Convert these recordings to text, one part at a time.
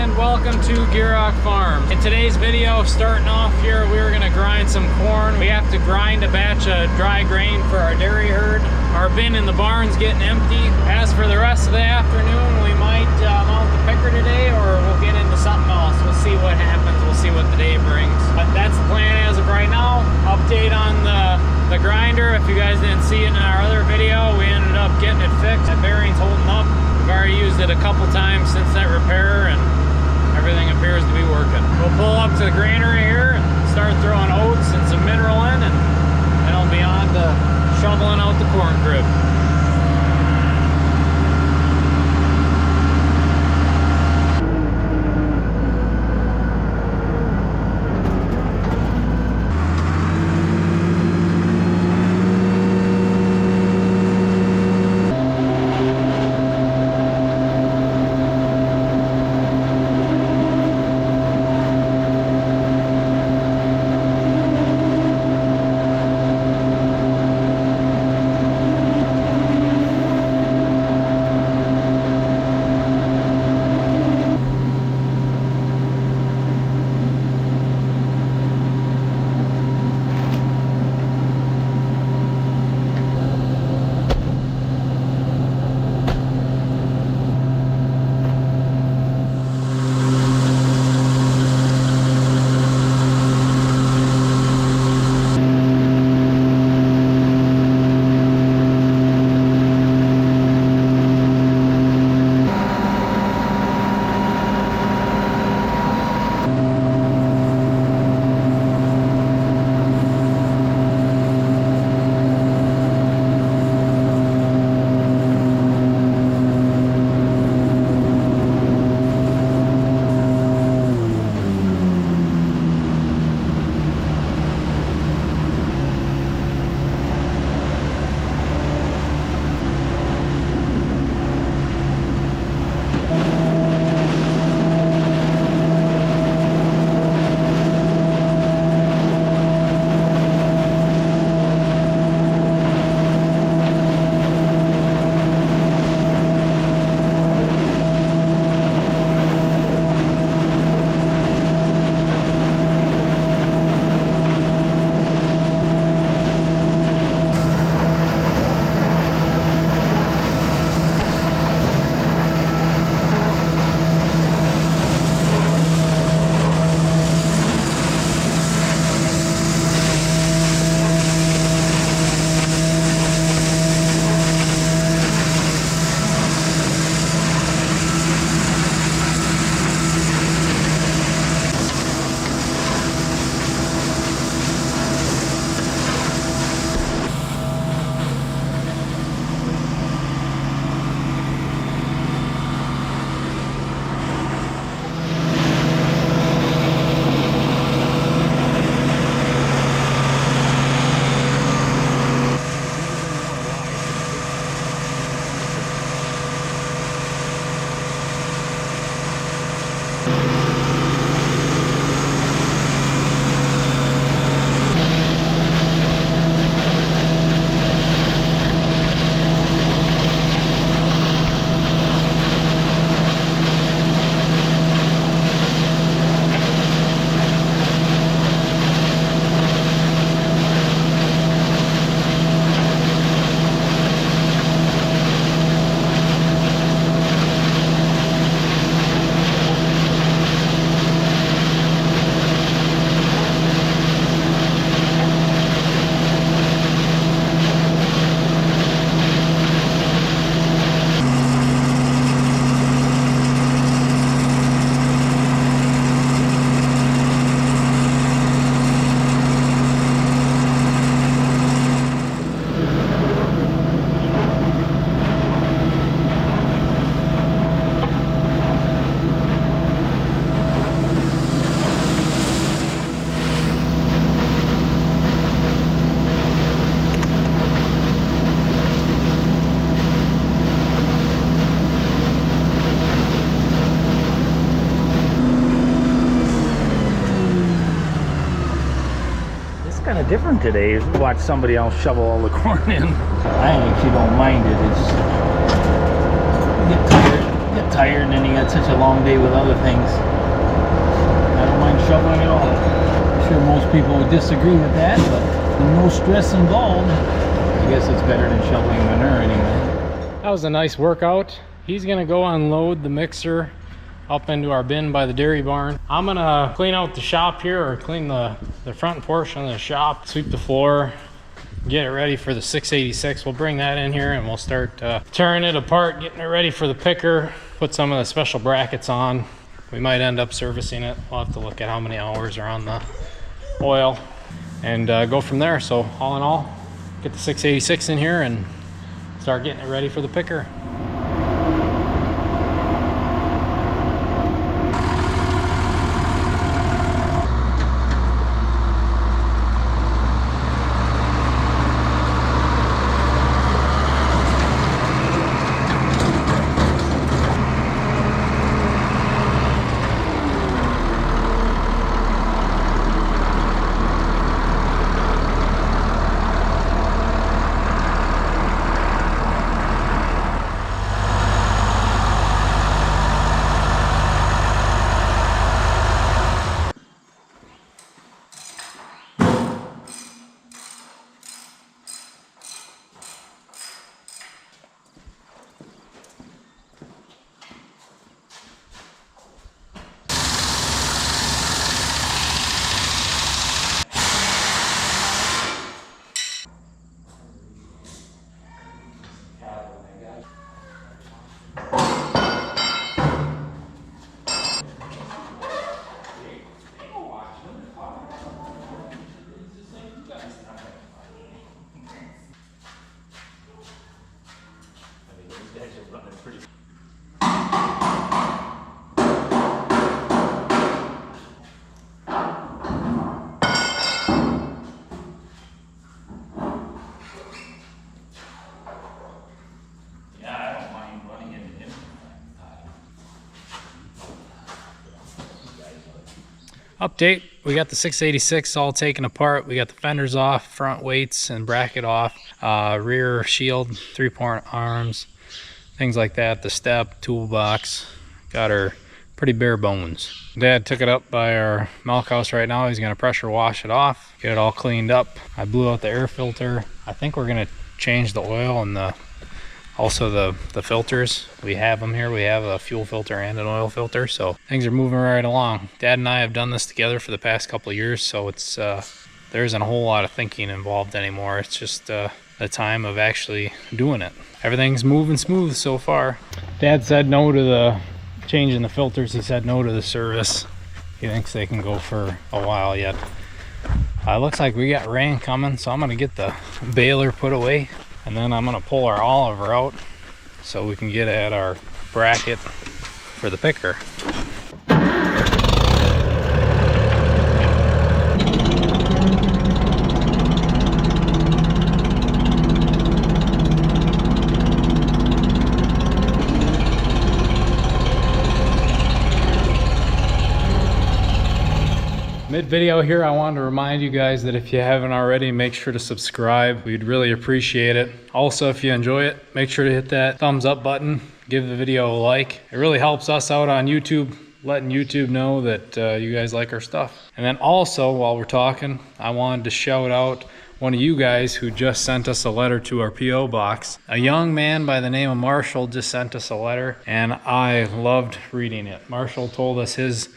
and welcome to Gierok Farms. In today's video, starting off here, we're gonna grind some corn. We have to grind a batch of dry grain for our dairy herd. Our bin in the barn's getting empty. As for the rest of the afternoon, we might mount the picker today, or we'll get into something else. We'll see what happens. We'll see what the day brings. But that's the plan as of right now. Update on the grinder. If you guys didn't see it in our other video, we ended up getting it fixed. That bearing's holding up. We've already used it a couple times since that repair, and everything appears to be working. We'll pull up to the granary here and start throwing oats and some mineral in, and then I'll be on to shoveling out the corn crib. Kind of different today. Watch somebody else shovel all the corn in. I actually don't mind it. It's get tired get tired and then you got such a long day with other things. I don't mind shoveling at all. I'm sure most people would disagree with that, but with no stress involved, I guess it's better than shoveling manure anyway. That was a nice workout. He's gonna go unload the mixer up into our bin by the dairy barn. I'm gonna clean out the shop here, or clean the front portion of the shop, sweep the floor, get it ready for the 686. We'll bring that in here and we'll start tearing it apart, getting it ready for the picker, put some of the special brackets on. We might end up servicing it. We'll have to look at how many hours are on the oil and go from there. So all in all, get the 686 in here and start getting it ready for the picker. Update, we got the 686 all taken apart. We got the fenders off, front weights and bracket off, rear shield, 3-point arms, things like that, the step, toolbox. Got her pretty bare bones. Dad took it up by our milk house right now. He's gonna pressure wash it off, get it all cleaned up. I blew out the air filter. I think we're gonna change the oil and also the filters. We have them here. We have a fuel filter and an oil filter, so things are moving right along. Dad and I have done this together for the past couple of years, so it's there isn't a whole lot of thinking involved anymore. It's just the time of actually doing it. Everything's moving smooth so far. Dad said no to the changing the filters. He said no to the service. He thinks they can go for a while yet. Looks like we got rain coming, so I'm gonna get the baler put away. And then I'm gonna pull our Oliver out so we can get at our bracket for the picker. Mid-video here, I wanted to remind you guys that if you haven't already, make sure to subscribe. We'd really appreciate it. Also, if you enjoy it, make sure to hit that thumbs up button. Give the video a like. It really helps us out on YouTube, letting YouTube know that you guys like our stuff. And then also, while we're talking, I wanted to shout out one of you guys who just sent us a letter to our P.O. box. A young man by the name of Marshall just sent us a letter, and I loved reading it. Marshall told us his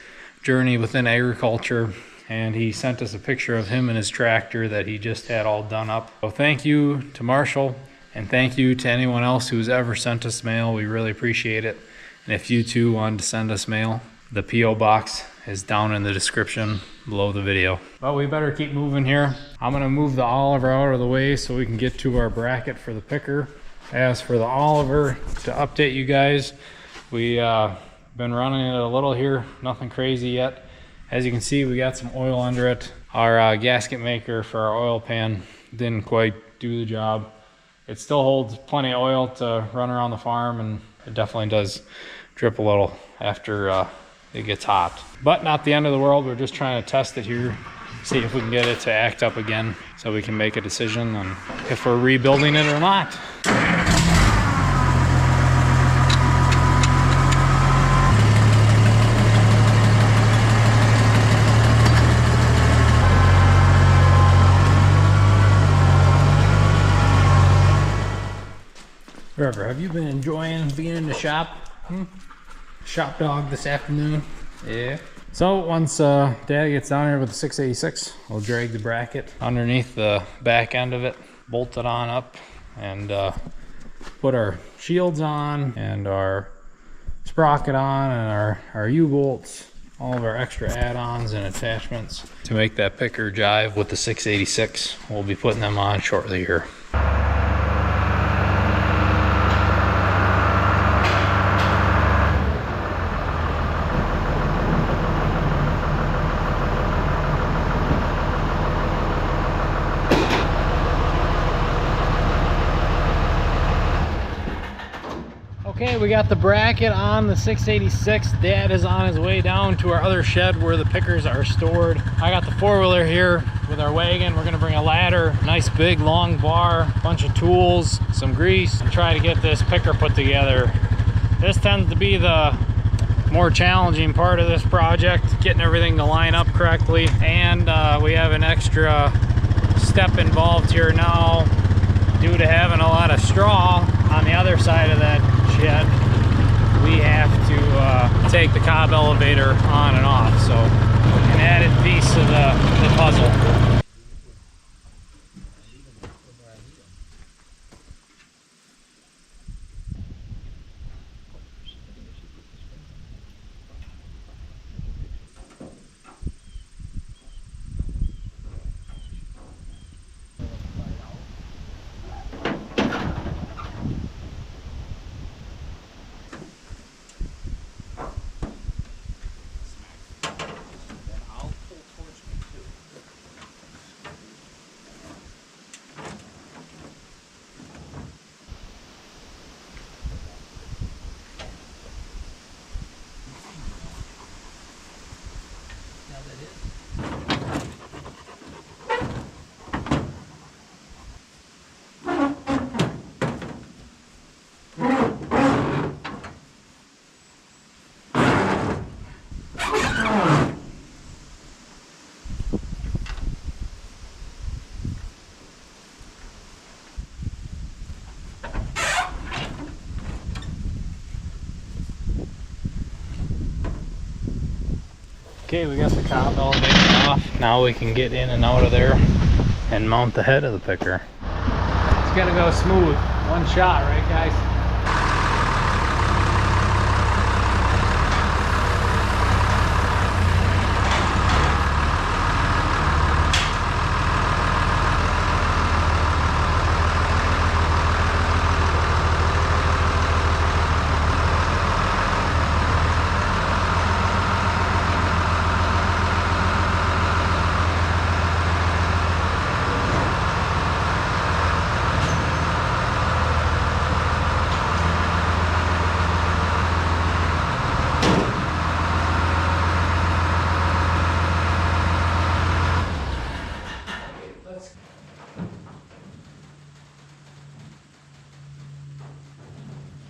journey within agriculture, and he sent us a picture of him and his tractor that he just had all done up. So thank you to Marshall, and thank you to anyone else who's ever sent us mail. We really appreciate it. And if you too wanted to send us mail, the P.O. box is down in the description below the video. But we better keep moving here. I'm gonna move the Oliver out of the way so we can get to our bracket for the picker. As for the Oliver, to update you guys, we been running it a little here, nothing crazy yet. As you can see, we got some oil under it. Our gasket maker for our oil pan didn't quite do the job. It still holds plenty of oil to run around the farm, and it definitely does drip a little after it gets hot. But not the end of the world. We're just trying to test it here, see if we can get it to act up again so we can make a decision on if we're rebuilding it or not. Trevor, have you been enjoying being in the shop? Shop dog this afternoon? Yeah. So once Dad gets down here with the 686, we'll drag the bracket underneath the back end of it, bolt it on up, and put our shields on and our sprocket on and our U-bolts, all of our extra add-ons and attachments to make that picker jive with the 686. We'll be putting them on shortly here. Okay, we got the bracket on the 686. Dad is on his way down to our other shed where the pickers are stored. I got the four-wheeler here with our wagon. We're gonna bring a ladder, nice big long bar, bunch of tools, some grease, and try to get this picker put together. This tends to be the more challenging part of this project, getting everything to line up correctly. And we have an extra step involved here now due to having a lot of straw on the other side of that shed. We have to take the cob elevator on and off, so an added piece of the puzzle. Okay, we got the cob elevator off. Now we can get in and out of there and mount the head of the picker. It's gotta go smooth. One shot, right guys?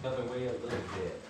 Other way a little bit.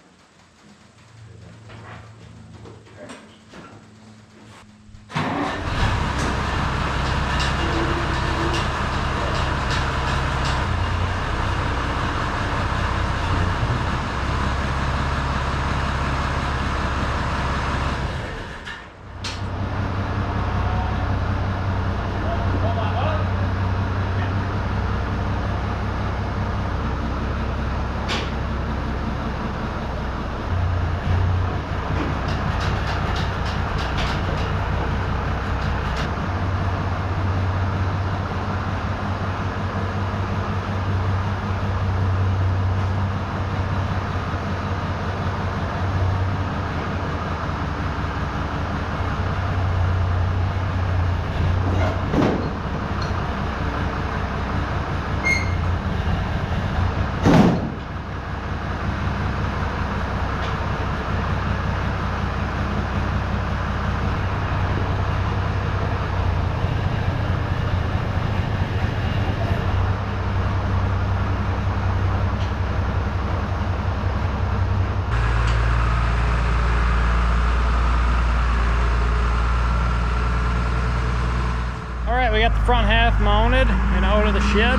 We got the front half mounted and out of the shed.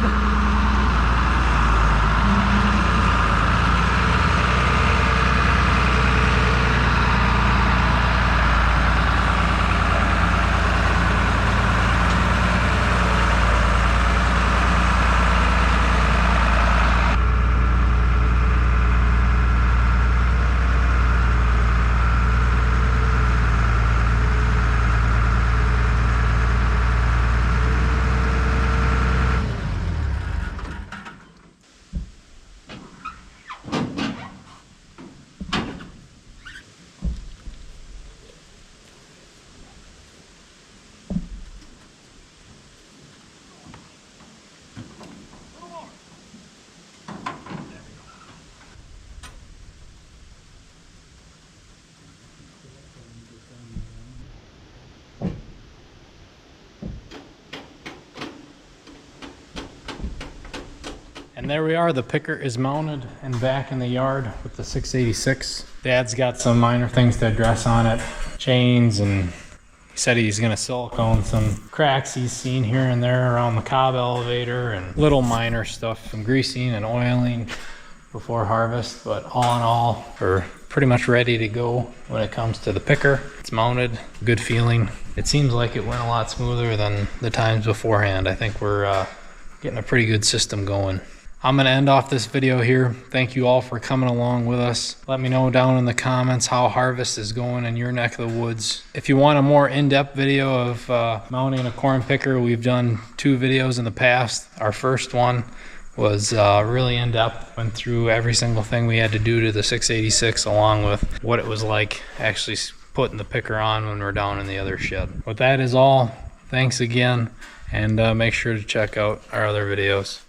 And there we are, the picker is mounted and back in the yard with the 686. Dad's got some minor things to address on it, chains, and he said he's gonna silicone some cracks he's seen here and there around the cob elevator and little minor stuff, some greasing and oiling before harvest. But all in all, we're pretty much ready to go when it comes to the picker. It's mounted, good feeling. It seems like it went a lot smoother than the times beforehand. I think we're getting a pretty good system going. I'm going to end off this video here. Thank you all for coming along with us. Let me know down in the comments how harvest is going in your neck of the woods. If you want a more in-depth video of mounting a corn picker, we've done 2 videos in the past. Our first one was really in-depth, went through every single thing we had to do to the 686 along with what it was like actually putting the picker on when we're down in the other shed. But that is all. Thanks again, and make sure to check out our other videos.